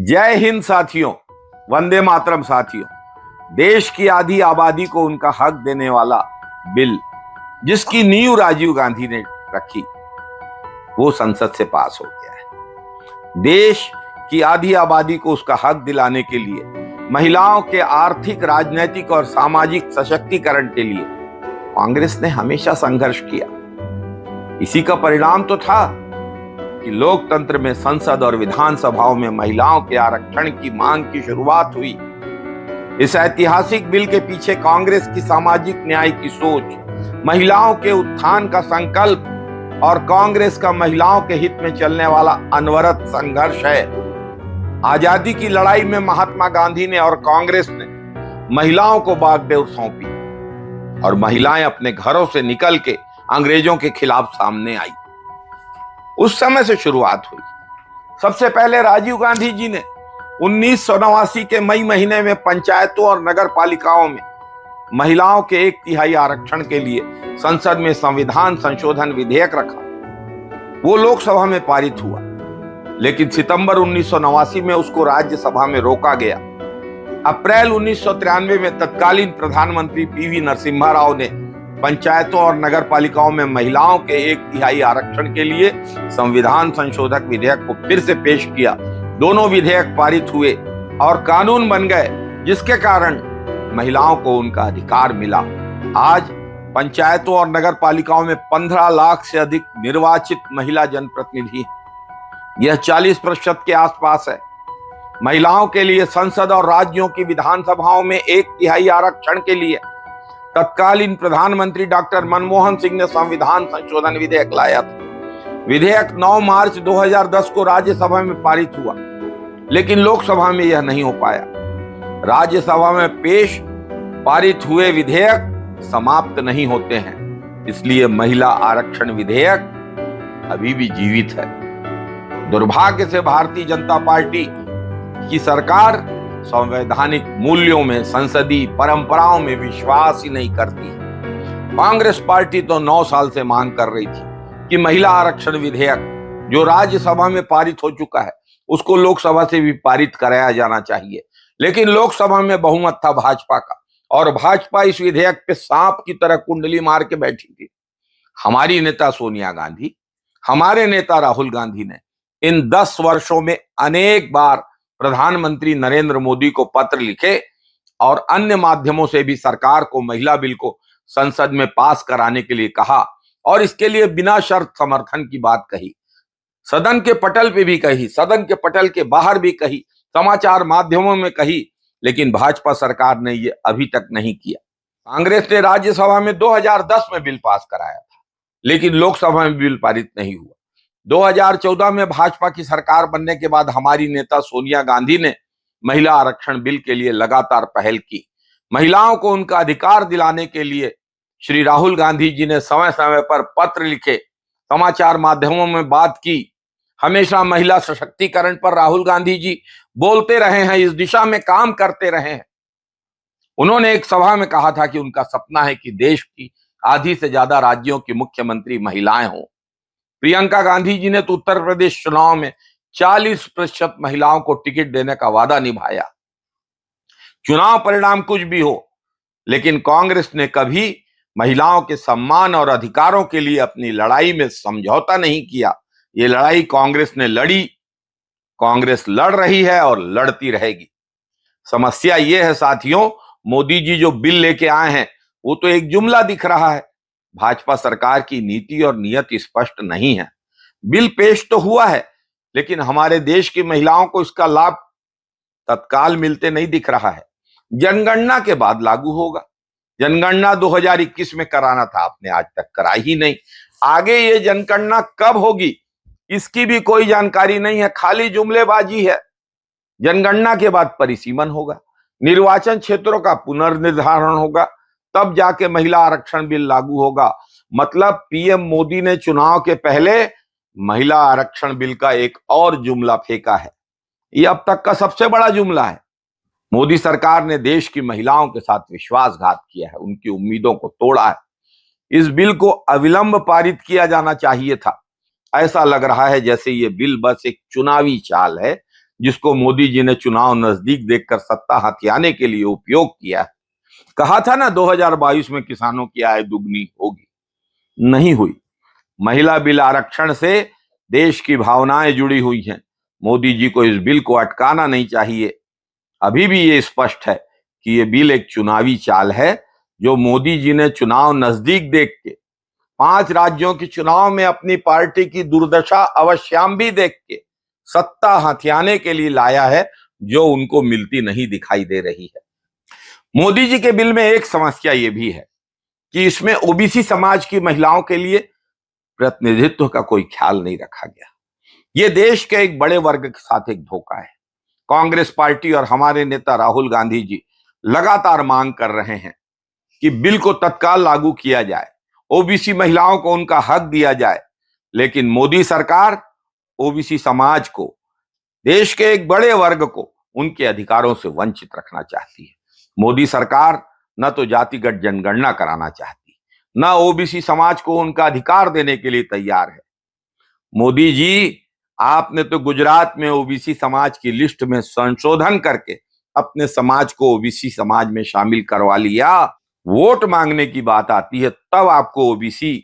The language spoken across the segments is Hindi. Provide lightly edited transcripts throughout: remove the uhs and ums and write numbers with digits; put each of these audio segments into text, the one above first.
जय हिंद साथियों, वंदे मातरम साथियों। देश की आधी आबादी को उनका हक देने वाला बिल, जिसकी नींव राजीव गांधी ने रखी, वो संसद से पास हो गया है। देश की आधी आबादी को उसका हक दिलाने के लिए, महिलाओं के आर्थिक, राजनैतिक और सामाजिक सशक्तिकरण के लिए कांग्रेस ने हमेशा संघर्ष किया। इसी का परिणाम तो था कि लोकतंत्र में संसद और विधानसभाओं में महिलाओं के आरक्षण की मांग की शुरुआत हुई। इस ऐतिहासिक बिल के पीछे कांग्रेस की सामाजिक न्याय की सोच, महिलाओं के उत्थान का संकल्प और कांग्रेस का महिलाओं के हित में चलने वाला अनवरत संघर्ष है। आजादी की लड़ाई में महात्मा गांधी ने और कांग्रेस ने महिलाओं को बागडोर सौंपी और महिलाएं अपने घरों से निकल के अंग्रेजों के खिलाफ सामने आई। उस समय से शुरुआत हुई। सबसे पहले राजीव गांधी जी ने 1989 के मई महीने में पंचायतों और नगर पालिकाओं में महिलाओं के 1/3 आरक्षण के लिए संसद में संविधान संशोधन विधेयक रखा। वो लोकसभा में पारित हुआ, लेकिन सितंबर 1989 में उसको राज्यसभा में रोका गया। अप्रैल 1993 में तत्कालीन प्रधानमंत्री पीवी नरसिम्हा राव ने पंचायतों और नगर पालिकाओं में महिलाओं के 1/3 आरक्षण के लिए संविधान संशोधक विधेयक को फिर से पेश किया। दोनों विधेयक पारित हुए और कानून बन गए, जिसके कारण महिलाओं को उनका अधिकार मिला। आज पंचायतों और नगर पालिकाओं में 15 लाख से अधिक निर्वाचित महिला जनप्रतिनिधि हैं। यह 40% के आसपास है। महिलाओं के लिए संसद और राज्यों की विधानसभाओं में 1/3 आरक्षण के लिए तत्कालीन प्रधानमंत्री डॉक्टर मनमोहन सिंह ने संविधान संशोधन विधेयक लाया था। विधेयक 9 मार्च 2010 को राज्यसभा में पारित हुआ, लेकिन लोकसभा में यह नहीं हो पाया। राज्यसभा में पेश पारित हुए विधेयक समाप्त नहीं होते हैं, इसलिए महिला आरक्षण विधेयक अभी भी जीवित है। दुर्भाग्य से भारतीय जनता पार्टी की सरकार संवैधानिक मूल्यों में, संसदीय परंपराओं में विश्वास ही नहीं करती। कांग्रेस पार्टी तो 9 साल से मांग कर रही थी कि महिला आरक्षण विधेयक जो राज्यसभा में पारित हो चुका है, उसको लोकसभा से भी पारित कराया जाना चाहिए। लेकिन लोकसभा में बहुमत था भाजपा का, और भाजपा इस विधेयक पे सांप की तरह कुंडली मार के बैठी थी। हमारी नेता सोनिया गांधी, हमारे नेता राहुल गांधी ने इन 10 वर्षों में अनेक बार प्रधानमंत्री नरेंद्र मोदी को पत्र लिखे और अन्य माध्यमों से भी सरकार को महिला बिल को संसद में पास कराने के लिए कहा, और इसके लिए बिना शर्त समर्थन की बात कही। सदन के पटल पे भी कही, सदन के पटल के बाहर भी कही, समाचार माध्यमों में कही, लेकिन भाजपा सरकार ने ये अभी तक नहीं किया। कांग्रेस ने राज्यसभा में 2010 में बिल पास कराया था, लेकिन लोकसभा में बिल पारित नहीं हुआ। 2014 में भाजपा की सरकार बनने के बाद हमारी नेता सोनिया गांधी ने महिला आरक्षण बिल के लिए लगातार पहल की। महिलाओं को उनका अधिकार दिलाने के लिए श्री राहुल गांधी जी ने समय समय पर पत्र लिखे, समाचार माध्यमों में बात की। हमेशा महिला सशक्तिकरण पर राहुल गांधी जी बोलते रहे हैं, इस दिशा में काम करते रहे हैं। उन्होंने एक सभा में कहा था कि उनका सपना है कि देश की आधी से ज्यादा राज्यों की मुख्यमंत्री महिलाएं हों। प्रियंका गांधी जी ने तो उत्तर प्रदेश चुनाव में 40% महिलाओं को टिकट देने का वादा निभाया। चुनाव परिणाम कुछ भी हो, लेकिन कांग्रेस ने कभी महिलाओं के सम्मान और अधिकारों के लिए अपनी लड़ाई में समझौता नहीं किया। ये लड़ाई कांग्रेस ने लड़ी, कांग्रेस लड़ रही है और लड़ती रहेगी। समस्या ये है साथियों, मोदी जी जो बिल लेके आए हैं, वो तो एक जुमला दिख रहा है। भाजपा सरकार की नीति और नियत स्पष्ट नहीं है। बिल पेश तो हुआ है, लेकिन हमारे देश की महिलाओं को इसका लाभ तत्काल मिलते नहीं दिख रहा है। जनगणना के बाद लागू होगा। जनगणना 2021 में कराना था, आपने आज तक कराई ही नहीं। आगे ये जनगणना कब होगी, इसकी भी कोई जानकारी नहीं है, खाली जुमलेबाजी है। जनगणना के बाद परिसीमन होगा, निर्वाचन क्षेत्रों का पुनर्निर्धारण होगा, तब जाके महिला आरक्षण बिल लागू होगा। मतलब पीएम मोदी ने चुनाव के पहले महिला आरक्षण बिल का एक और जुमला फेंका है। यह अब तक का सबसे बड़ा जुमला है। मोदी सरकार ने देश की महिलाओं के साथ विश्वासघात किया है, उनकी उम्मीदों को तोड़ा है। इस बिल को अविलंब पारित किया जाना चाहिए था। ऐसा लग रहा है जैसे ये बिल बस एक चुनावी चाल है, जिसको मोदी जी ने चुनाव नजदीक देखकर सत्ता हथियाने के लिए उपयोग किया। कहा था ना 2022 में किसानों की आय दुगनी होगी, नहीं हुई। महिला बिल आरक्षण से देश की भावनाएं जुड़ी हुई हैं। मोदी जी को इस बिल को अटकाना नहीं चाहिए। अभी भी ये स्पष्ट है कि ये बिल एक चुनावी चाल है, जो मोदी जी ने चुनाव नजदीक देख के 5 राज्यों के चुनाव में अपनी पार्टी की दुर्दशा अवश्याम भी देख के सत्ता हथियाने के लिए लाया है, जो उनको मिलती नहीं दिखाई दे रही है। मोदी जी के बिल में एक समस्या यह भी है कि इसमें ओबीसी समाज की महिलाओं के लिए प्रतिनिधित्व का कोई ख्याल नहीं रखा गया। यह देश के एक बड़े वर्ग के साथ एक धोखा है। कांग्रेस पार्टी और हमारे नेता राहुल गांधी जी लगातार मांग कर रहे हैं कि बिल को तत्काल लागू किया जाए, ओबीसी महिलाओं को उनका हक दिया जाए, लेकिन मोदी सरकार ओबीसी समाज को, देश के एक बड़े वर्ग को उनके अधिकारों से वंचित रखना चाहती है। मोदी सरकार न तो जातिगत जनगणना कराना चाहती, न ओबीसी समाज को उनका अधिकार देने के लिए तैयार है। मोदी जी, आपने तो गुजरात में ओबीसी समाज की लिस्ट में संशोधन करके अपने समाज को ओबीसी समाज में शामिल करवा लिया। वोट मांगने की बात आती है तब आपको ओबीसी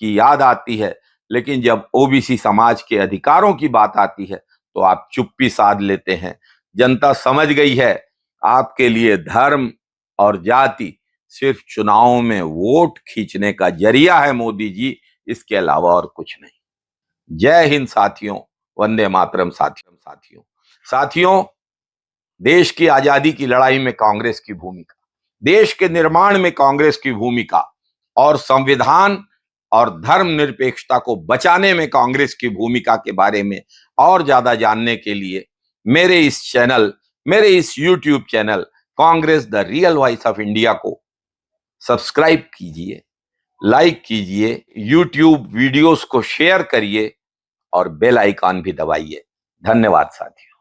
की याद आती है, लेकिन जब ओबीसी समाज के अधिकारों की बात आती है तो आप चुप्पी साध लेते हैं। जनता समझ गई है आपके लिए धर्म और जाति सिर्फ चुनावों में वोट खींचने का जरिया है मोदी जी, इसके अलावा और कुछ नहीं। जय हिंद साथियों, वंदे मातरम साथियों, देश की आजादी की लड़ाई में कांग्रेस की भूमिका, देश के निर्माण में कांग्रेस की भूमिका और संविधान और धर्मनिरपेक्षता को बचाने में कांग्रेस की भूमिका के बारे में और ज्यादा जानने के लिए मेरे इस YouTube channel Congress the real voice of India को सब्सक्राइब कीजिए, लाइक कीजिए, यूट्यूब वीडियोस को शेयर करिए और बेल आइकॉन भी दबाइए। धन्यवाद साथियों।